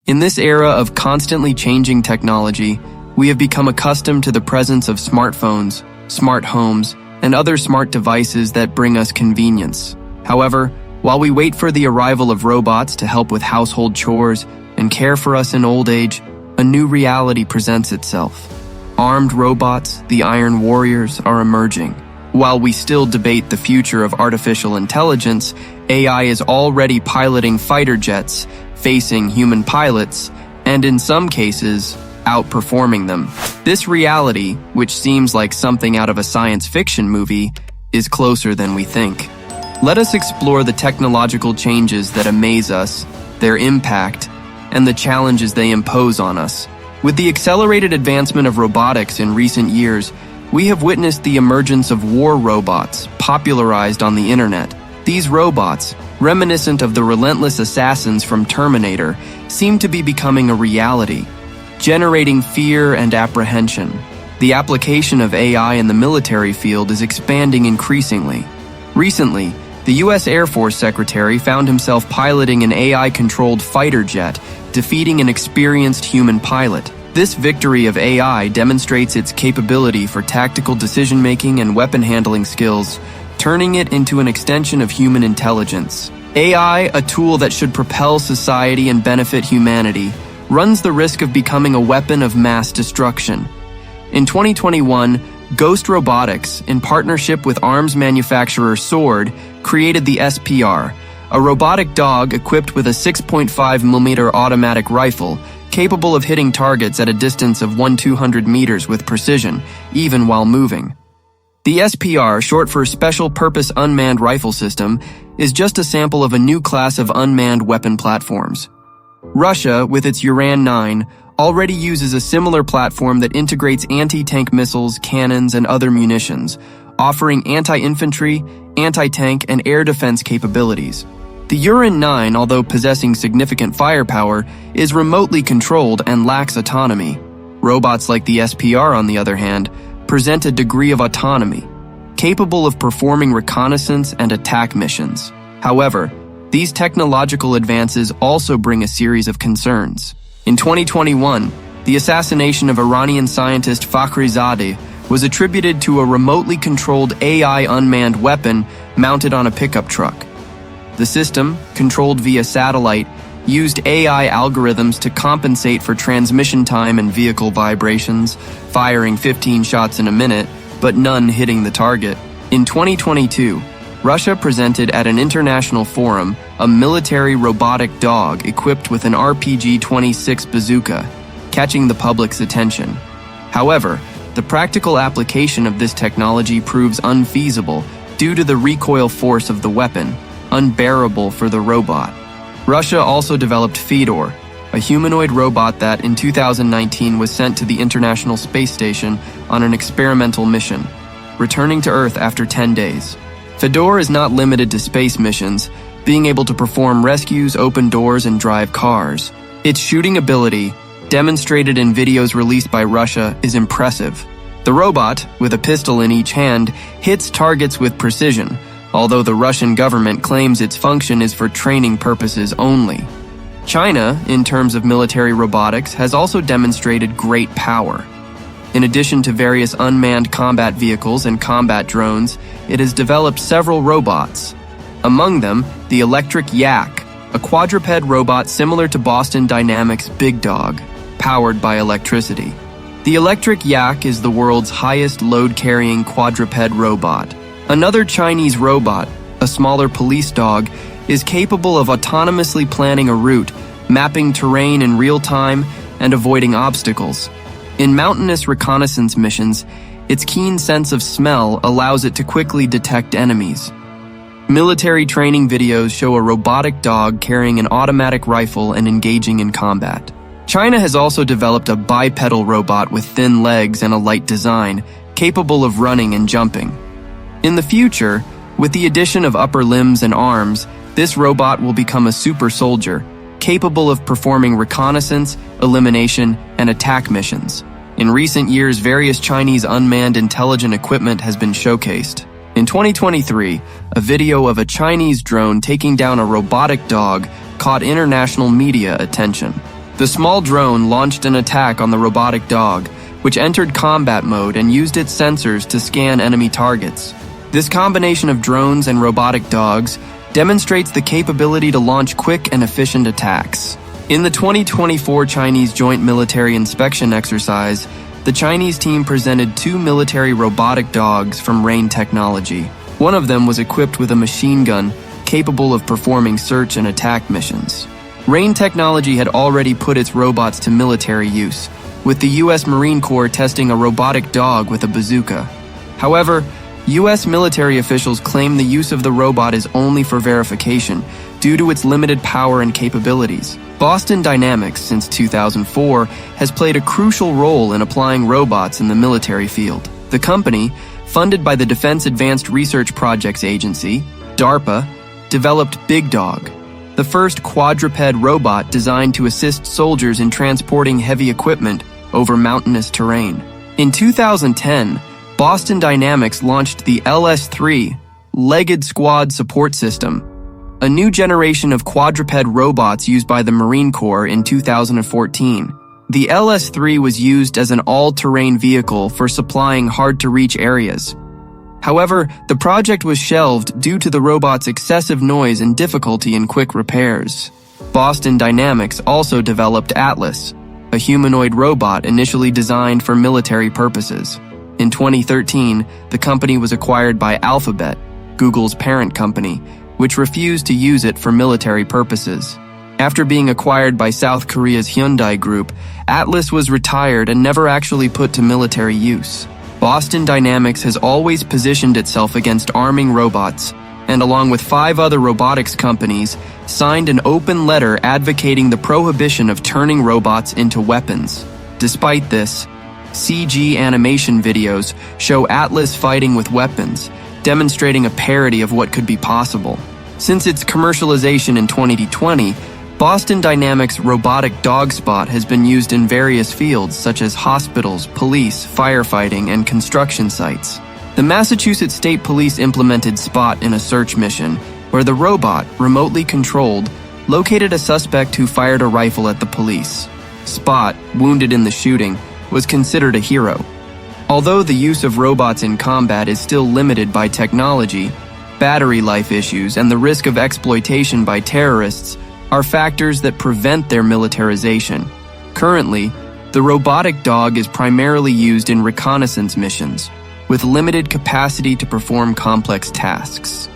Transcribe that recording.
In this era of constantly changing technology, we have become accustomed to the presence of smartphones, smart homes, and other smart devices that bring us convenience. However, while we wait for the arrival of robots to help with household chores and care for us in old age, a new reality presents itself. Armed robots, the Iron Warriors, are emerging. While we still debate the future of artificial intelligence, AI is already piloting fighter jets, facing human pilots, and in some cases, outperforming them. This reality, which seems like something out of a science fiction movie, is closer than we think. Let us explore the technological changes that amaze us, their impact, and the challenges they impose on us. With the accelerated advancement of robotics in recent years, we have witnessed the emergence of war robots, popularized on the internet. These robots, reminiscent of the relentless assassins from Terminator, seem to be becoming a reality, generating fear and apprehension. The application of AI in the military field is expanding increasingly. Recently, the U.S. Air Force Secretary found himself piloting an AI-controlled fighter jet, defeating an experienced human pilot. This victory of AI demonstrates its capability for tactical decision-making and weapon-handling skills, turning it into an extension of human intelligence. AI, a tool that should propel society and benefit humanity, runs the risk of becoming a weapon of mass destruction. In 2021, Ghost Robotics, in partnership with arms manufacturer Sword, created the SPR, a robotic dog equipped with a 6.5mm automatic rifle, capable of hitting targets at a distance of 100-200 meters with precision, even while moving. The SPR, short for Special Purpose Unmanned Rifle System, is just a sample of a new class of unmanned weapon platforms. Russia, with its Uran-9, already uses a similar platform that integrates anti-tank missiles, cannons, and other munitions, offering anti-infantry, anti-tank, and air defense capabilities. The Uran-9, although possessing significant firepower, is remotely controlled and lacks autonomy. Robots like the SPR, on the other hand, present a degree of autonomy, capable of performing reconnaissance and attack missions. However, these technological advances also bring a series of concerns. In 2021, the assassination of Iranian scientist Fakhrizadeh was attributed to a remotely controlled AI unmanned weapon mounted on a pickup truck. The system, controlled via satellite, used AI algorithms to compensate for transmission time and vehicle vibrations, firing 15 shots in a minute, but none hitting the target. In 2022, Russia presented at an international forum a military robotic dog equipped with an RPG-26 bazooka, catching the public's attention. However, the practical application of this technology proves unfeasible due to the recoil force of the weapon, unbearable for the robot. Russia also developed Fedor, a humanoid robot that in 2019 was sent to the International Space Station on an experimental mission, returning to Earth after 10 days. Fedor is not limited to space missions, being able to perform rescues, open doors, and drive cars. Its shooting ability, demonstrated in videos released by Russia, is impressive. The robot, with a pistol in each hand, hits targets with precision, although the Russian government claims its function is for training purposes only. China, in terms of military robotics, has also demonstrated great power. In addition to various unmanned combat vehicles and combat drones, it has developed several robots. Among them, the electric Yak, a quadruped robot similar to Boston Dynamics' Big Dog, powered by electricity. The electric Yak is the world's highest load-carrying quadruped robot. Another Chinese robot, a smaller police dog, is capable of autonomously planning a route, mapping terrain in real time, and avoiding obstacles. In mountainous reconnaissance missions, its keen sense of smell allows it to quickly detect enemies. Military training videos show a robotic dog carrying an automatic rifle and engaging in combat. China has also developed a bipedal robot with thin legs and a light design, capable of running and jumping. In the future, with the addition of upper limbs and arms, this robot will become a super soldier, capable of performing reconnaissance, elimination, and attack missions. In recent years, various Chinese unmanned intelligent equipment has been showcased. In 2023, a video of a Chinese drone taking down a robotic dog caught international media attention. The small drone launched an attack on the robotic dog, which entered combat mode and used its sensors to scan enemy targets. This combination of drones and robotic dogs demonstrates the capability to launch quick and efficient attacks. In the 2024 Chinese Joint Military Inspection Exercise, the Chinese team presented 2 military robotic dogs from Rain Technology. One of them was equipped with a machine gun capable of performing search and attack missions. Rain Technology had already put its robots to military use, with the U.S. Marine Corps testing a robotic dog with a bazooka. However, U.S. military officials claim the use of the robot is only for verification due to its limited power and capabilities. Boston Dynamics, since 2004, has played a crucial role in applying robots in the military field. The company, funded by the Defense Advanced Research Projects Agency, DARPA, developed Big Dog, the first quadruped robot designed to assist soldiers in transporting heavy equipment over mountainous terrain. In 2010, Boston Dynamics launched the LS-3 Legged Squad Support System, a new generation of quadruped robots used by the Marine Corps in 2014. The LS-3 was used as an all-terrain vehicle for supplying hard-to-reach areas. However, the project was shelved due to the robot's excessive noise and difficulty in quick repairs. Boston Dynamics also developed Atlas, a humanoid robot initially designed for military purposes. In 2013, the company was acquired by Alphabet, Google's parent company, which refused to use it for military purposes. After being acquired by South Korea's Hyundai Group, Atlas was retired and never actually put to military use. Boston Dynamics has always positioned itself against arming robots, and along with 5 other robotics companies, signed an open letter advocating the prohibition of turning robots into weapons. Despite this, CG animation videos show Atlas fighting with weapons, demonstrating a parody of what could be possible. Since its commercialization in 2020, Boston Dynamics' robotic dog Spot has been used in various fields such as hospitals, police, firefighting, and construction sites. The Massachusetts State Police implemented Spot in a search mission, where the robot, remotely controlled, located a suspect who fired a rifle at the police. Spot, wounded in the shooting, was considered a hero. Although the use of robots in combat is still limited by technology, battery life issues and the risk of exploitation by terrorists are factors that prevent their militarization. Currently, the robotic dog is primarily used in reconnaissance missions, with limited capacity to perform complex tasks.